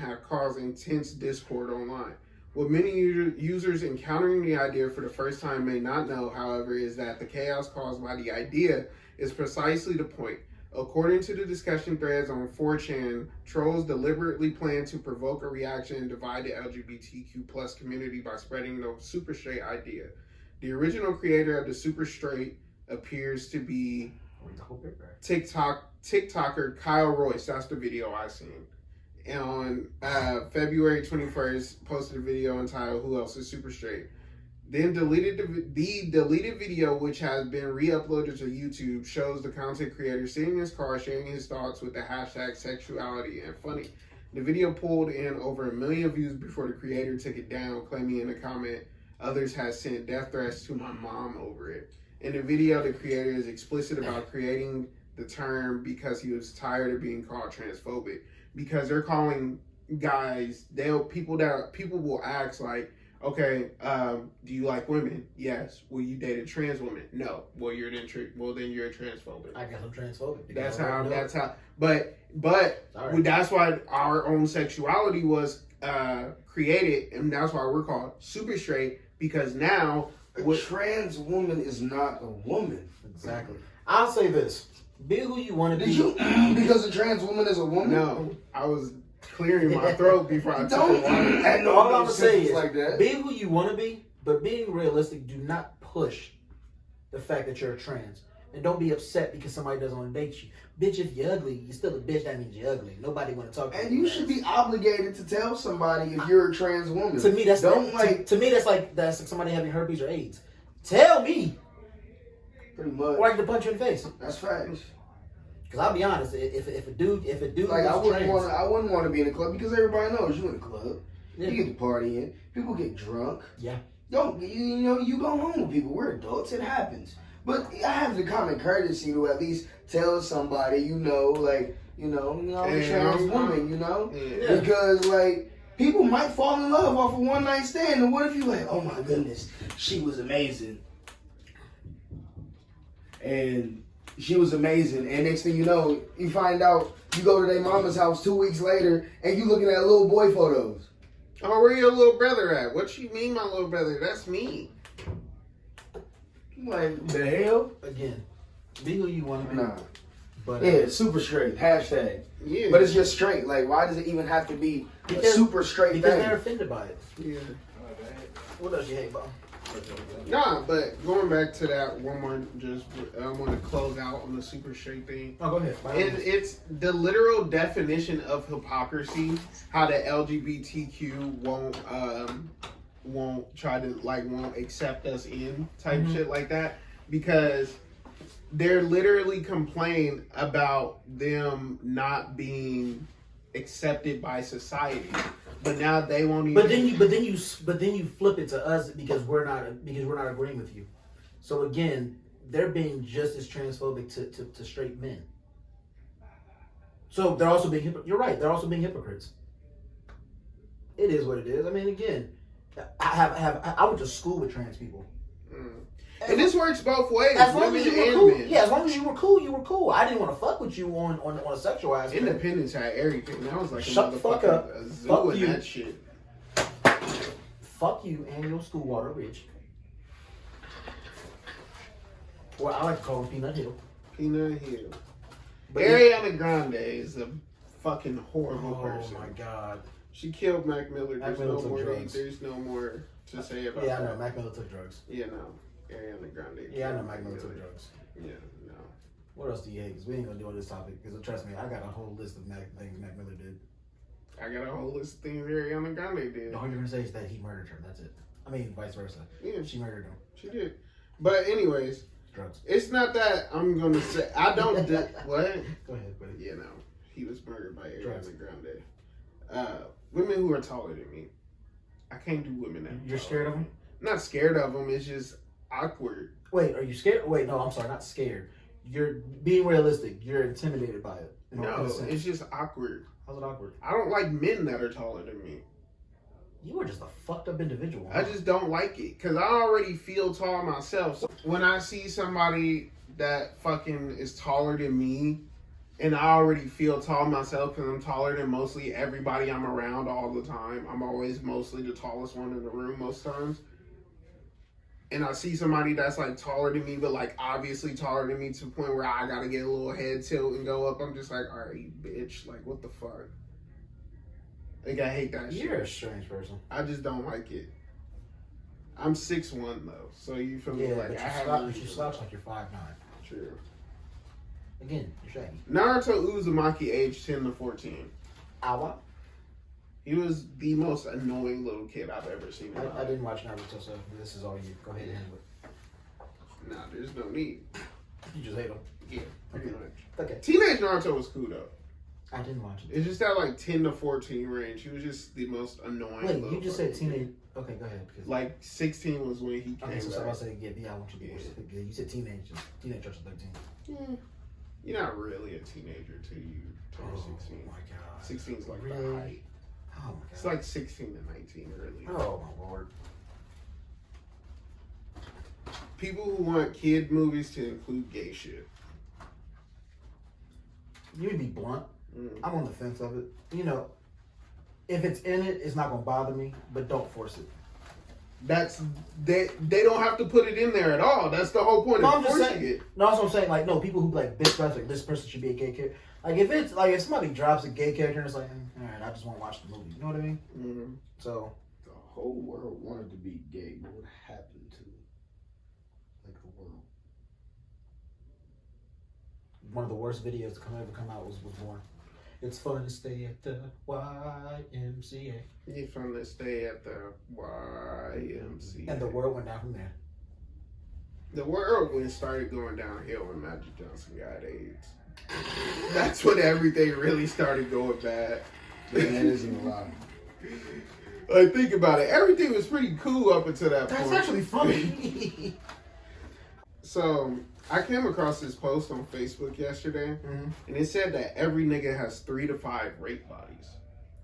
have caused intense discord online. What many users encountering the idea for the first time may not know, however, is that the chaos caused by the idea is precisely the point. According to the discussion threads on 4chan, trolls deliberately plan to provoke a reaction and divide the LGBTQ plus community by spreading the super straight idea. The original creator of the super straight appears to be TikToker Kyle Royce. That's the video I seen. And on February 21st, posted a video entitled "Who Else Is Super Straight?" Then deleted the deleted video, which has been re-uploaded to YouTube, shows the content creator sitting in his car sharing his thoughts with the hashtag sexuality and funny. The video pulled in over 1 million views before the creator took it down, claiming in the comment, "Others have sent death threats to my mom over it." In the video, the creator is explicit about creating the term because he was tired of being called transphobic. Because they're calling guys, people will ask like, okay, do you like women? Yes. Will you date a trans woman? No. Well, then you're a transphobic. I guess I'm transphobic. That's how. But that's why our own sexuality was created, and that's why we're called super straight. Because now a trans woman is not a woman. Exactly. I'll say this: be who you want to be. Because a trans woman is a woman? No, I was clearing my throat before I took Don't. the water. All I'm gonna say is like that. be who you want to be, but being realistic. Do not push the fact that you're a trans, and don't be upset because somebody doesn't want to date you. Bitch, if you're ugly, you're still a bitch. That means you're ugly. Nobody want to talk to you. And you should be obligated to tell somebody if you're a trans woman. To me, that's like somebody having herpes or AIDS. Tell me, pretty much. or I can punch you in the face. That's facts. Because I'll be honest, if a dude Like I wouldn't trans, want to be in a club because everybody knows you in a club. Yeah. You get to partying. People get drunk. Yeah. You go home with people. We're adults. It happens. But I have the common courtesy to at least tell somebody, I'm a trans woman, Yeah. Because like people might fall in love off a one night stand, and what if you like, oh my goodness, she was amazing, and next thing you know, you find out you go to their mama's house 2 weeks later, and you looking at little boy photos. Oh, where your little brother at? What you mean, my little brother? That's me. Like the hell? again, be who you want to be. Nah. But Yeah, super straight. Hashtag. Yeah. But it's just straight. Like, why does it even have to be a super straight because thing? they're offended by it. Yeah. What else you hate, Bob? Nah, but going back to that one more, I want to close out on the super straight thing. Oh, go ahead. It's the literal definition of hypocrisy. How the LGBTQ won't accept us in type shit like that, because they're literally complaining about them not being accepted by society, but now they won't even. But then you flip it to us because we're not agreeing with you. So again, they're being just as transphobic to straight men. So they're also being you're right. They're also being hypocrites. It is what it is. I mean, again, I went to school with trans people. And this works both ways. As long as you were cool, men. yeah. As long as you were cool, you were cool. I didn't want to fuck with you on a sexual aspect. Independence had everything. That was like Shut the fuck up. a zoo Fuck and you. that shit. Fuck you and your school water, bitch. Well, I like to call him Peanut Hill. Peanut Hill. But Ariana Grande is a fucking horrible person. Oh my god. She killed Mac Miller. Mac There's Miller no took more. drugs. There's no more to say about Yeah, I that. know. Mac Miller took drugs. Yeah, no. Ariana Grande. Yeah, I know killed Mac Miller took drugs. Yeah, no. What else do you hate? Because we ain't gonna do on this topic. Because trust me, I got a whole list of things Mac Miller did. I got a whole list of things Ariana Grande did. All you're gonna say is that he murdered her. That's it. I mean, vice versa. Yeah, She murdered him. she did. But anyways, Drugs. it's not that I'm gonna say I don't. What? Go ahead, buddy. Yeah, no. He was murdered by Drugs. Ariana Grande. Women who are taller than me. I can't do women that. You're scared of them? Not scared of them. It's just awkward. Wait, are you scared? Wait, no, I'm sorry, not scared. You're being realistic. You're intimidated by it. No, it's just awkward. How's it awkward? I don't like men that are taller than me. You are just a fucked up individual. I just don't like it because I already feel tall myself. So when I see somebody that fucking is taller than me, and I already feel tall myself because I'm taller than mostly everybody I'm around all the time. I'm always mostly the tallest one in the room most times. And I see somebody that's like taller than me, but like obviously taller than me to the point where I gotta get a little head tilt and go up. I'm just like, all right, you bitch. Like, what the fuck? Like, I hate that shit. You're a strange person. I just don't like it. I'm 6'1" though, so you feel me? Yeah, Like, but I you slouch like you're 5'9". True. Again, you're shaggy. Naruto Uzumaki aged 10 to 14. Awa? He was the most annoying little kid I've ever seen. I didn't watch Naruto, so this is all you. Go ahead and handle it. Nah, there's no need. You just hate him. Yeah, pretty much. Okay. Teenage Naruto was cool though. I didn't watch it. It's just that like 10 to 14 range. He was just the most annoying. Wait, little you just fucking said teenage. kid. Okay, go ahead. Because Like 16 was when he came okay, so I back. was saying, yeah, I want you to be more specific. Yeah, you said teenage. Teenage just 13. Yeah. You're not really a teenager till you turn 16. Oh my god. 16 is like the Really? height. Oh my god. It's like 16 to 19 early. Oh my lord. People who want kid movies to include gay shit. You would be blunt. Mm. I'm on the fence of it. You know, if it's in it, it's not gonna bother me. But don't force it. That's they don't have to put it in there at all. That's the whole point No, of I'm just forcing saying. it. No, that's what I'm saying. Like, no, people who be like, bitch, like this person should be a gay character. Like, if it's like if somebody drops a gay character and it's like, all right, I just want to watch the movie. You know what I mean? Mm. So The whole world wanted to be gay. What would happen to like the world? one of the worst videos to ever come out was born. It's fun to stay at the YMCA. You from to stay at the YMCA. And the world went down from there. The whirlwind started going downhill when Magic Johnson got AIDS. That's when everything really started going bad. Man, that isn't a lie. Like, think about it. Everything was pretty cool up until that That's point. actually funny. So, I came across this post on Facebook yesterday, and it said that every nigga has 3 to 5 rape bodies.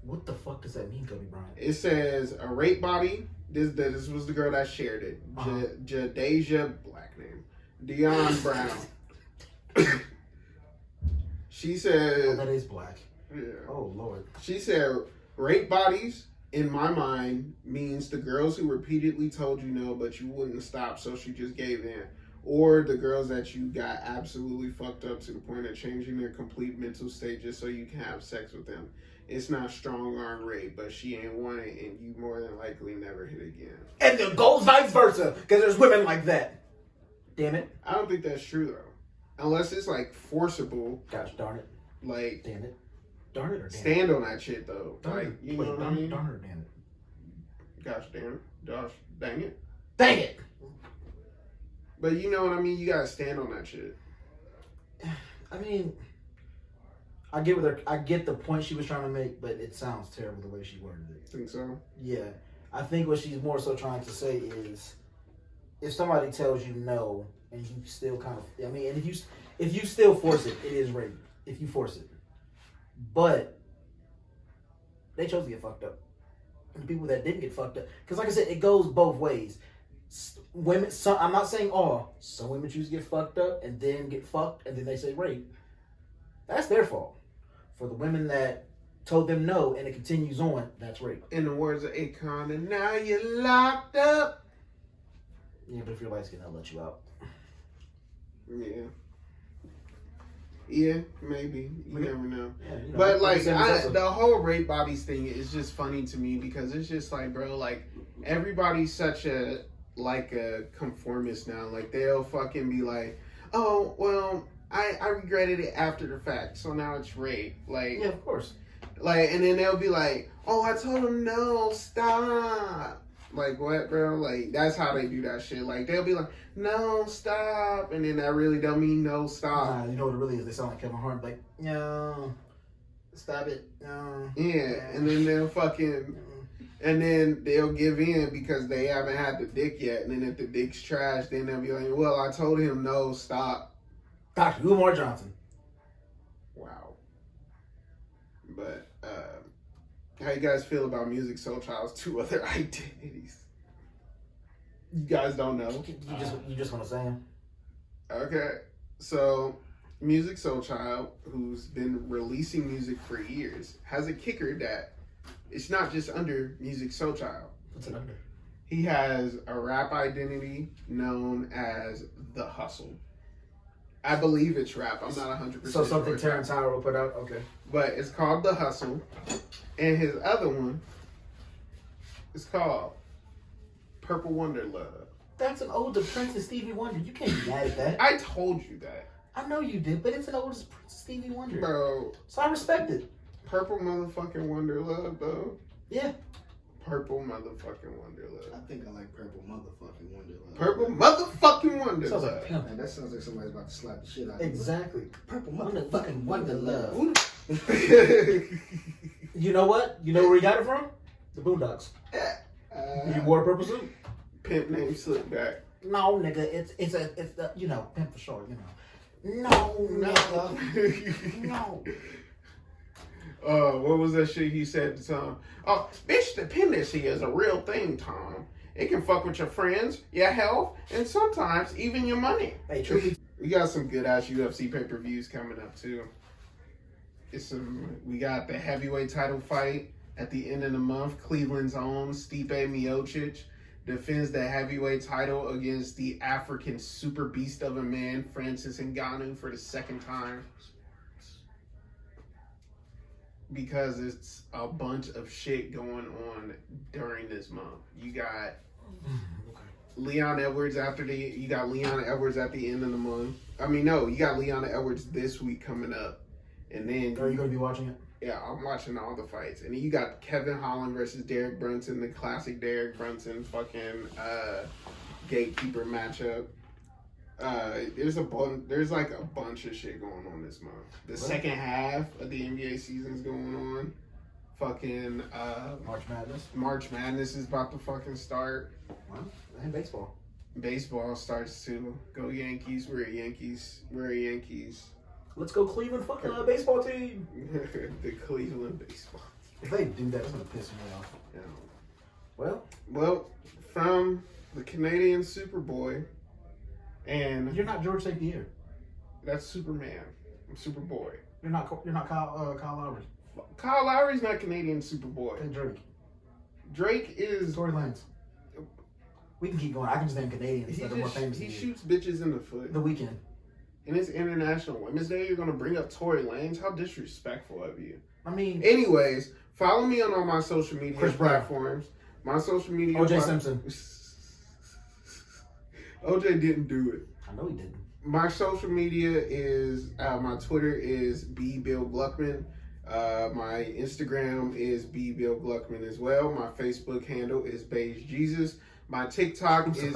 What the fuck does that mean, Kobe Bryant? It says a rape body. This was the girl that shared it. Jadeja, black name. Dion Brown. She said. Oh, that is black. Yeah. Oh, Lord. She said, rape bodies, in my mind, means the girls who repeatedly told you no, but you wouldn't stop, so she just gave in. Or the girls that you got absolutely fucked up to the point of changing their complete mental state just so you can have sex with them. It's not strong arm rape, but she ain't want it, and you more than likely never hit again. And it goes vice versa, because there's women like that. Damn it. I don't think that's true, though. Unless it's, like, forcible. Gosh darn it. Like, Damn it. Darn it or damn it? stand on that shit, though. Darn Like, it. you Wait, know what I mean? darn it or damn it? Gosh damn it. Gosh dang it. Dang it! But you know what I mean? You gotta stand on that shit. I mean, I get the point she was trying to make, but it sounds terrible the way she worded it. Think so? Yeah. I think what she's more so trying to say is, if somebody tells you no, and you still kind of, I mean, and if you still force it, it is rape. If you force it. But they chose to get fucked up. And the people that didn't get fucked up, because like I said, it goes both ways. Women, I'm not saying all. Some women choose to get fucked up and then get fucked, and then they say rape. That's their fault. For the women that told them no and it continues on, that's rape. In the words of Akon, and now you're locked up. Yeah, but if you're light skinned, I'll let you out. Yeah. Yeah, maybe. You never know. Yeah, you know, But like, also, the whole rape bodies thing is just funny to me because it's just like, bro, like everybody's such a conformist now. Like they'll fucking be like, oh well, I regretted it after the fact, so now it's rape. Like, yeah, of course. Like, and then they'll be like, oh, I told him no, stop. Like, what, bro? Like, that's how they do that shit. Like, they'll be like, no, stop. And then that really don't mean no, stop. Nah, you know what it really is? They sound like Kevin Hart. Like, no, stop it. No. Yeah, and then they'll fucking, and then they'll give in because they haven't had the dick yet. And then if the dick's trash, then they'll be like, well, I told him no, stop. Dr. Umar Johnson. Wow. But how you guys feel about Music Soul Child's two other identities? You guys don't know. You just want to say him? Okay, so Music Soul Child, who's been releasing music for years, has a kicker that it's not just under Music Soul Child. What's it under? He has a rap identity known as The Hustle. I believe it's rap. I'm not 100% So something sure. Terrence Howard will put out? Okay. But it's called The Hustle. And his other one is called Purple Wonder Love. That's an ode to Prince and Stevie Wonder. You can't be mad at that. I told you that. I know you did, but it's an ode to Prince and Stevie Wonder. Bro, So I respect it. Purple motherfucking Wonder Love, though. Yeah. Purple motherfucking Wonder I Love. think I like Purple Motherfucking Wonderland. Purple motherfucking Wonder Sounds Love. like pimp. Man, that sounds like somebody's about to slap the shit out of you. Exactly. Purple motherfucking Wonder Love. Purple. You know what? You know where he got it from? The Boondocks. You wore a purple suit? Pimp named Slickback. No, nigga. It's the pimp for short. No, nigga. No. What was that shit he said to Tom? Oh, bitch, dependency is a real thing, Tom. It can fuck with your friends, your health, and sometimes even your money. Hey, truly. We got some good ass UFC pay-per-views coming up too. We got the heavyweight title fight at the end of the month. Cleveland's own Stipe Miocic defends the heavyweight title against the African super beast of a man, Francis Ngannou, for the second time. Because it's a bunch of shit going on during this month. You got Leon Edwards you got Leon Edwards at the end of the month. I mean, no, you got Leon Edwards this week coming up. And then Are you going to be watching it? yeah, I'm watching all the fights. And then you got Kevin Holland versus Derek Brunson, the classic Derek Brunson fucking gatekeeper matchup. There's like a bunch of shit going on this month. The second half of the NBA season's going on. Fucking March Madness is about to fucking start. Well, and baseball. Baseball starts to go Yankees. We're Yankees. Let's go Cleveland fucking baseball team. The Cleveland baseball. If they do that, it's going to piss me off. Yeah. Well, from the Canadian Superboy, and you're not George St. Pierre. that's Superman. I'm Superboy. You're not Kyle Lowry. Kyle Lowry's not Canadian Superboy. And Drake. Drake is. Tory Lanez. We can keep going. I can just name Canadians that are more famous He than you. shoots bitches in the foot. The Weeknd. And it's International Women's Day. You're gonna bring up Tory Lanez? How disrespectful of you. I mean, Anyways, follow me on all my social media Chris Brown. platforms. My social media. O.J. Simpson. OJ didn't do it. I know he didn't. My social media is my Twitter is @BBillGluckman. My Instagram is @BBillGluckman as well. My Facebook handle is Beige Jesus. My TikTok is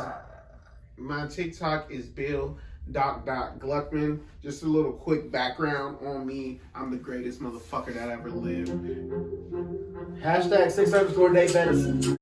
Bill.Gluckman. Just a little quick background on me. I'm the greatest motherfucker that ever lived. #6_Dave Bettis.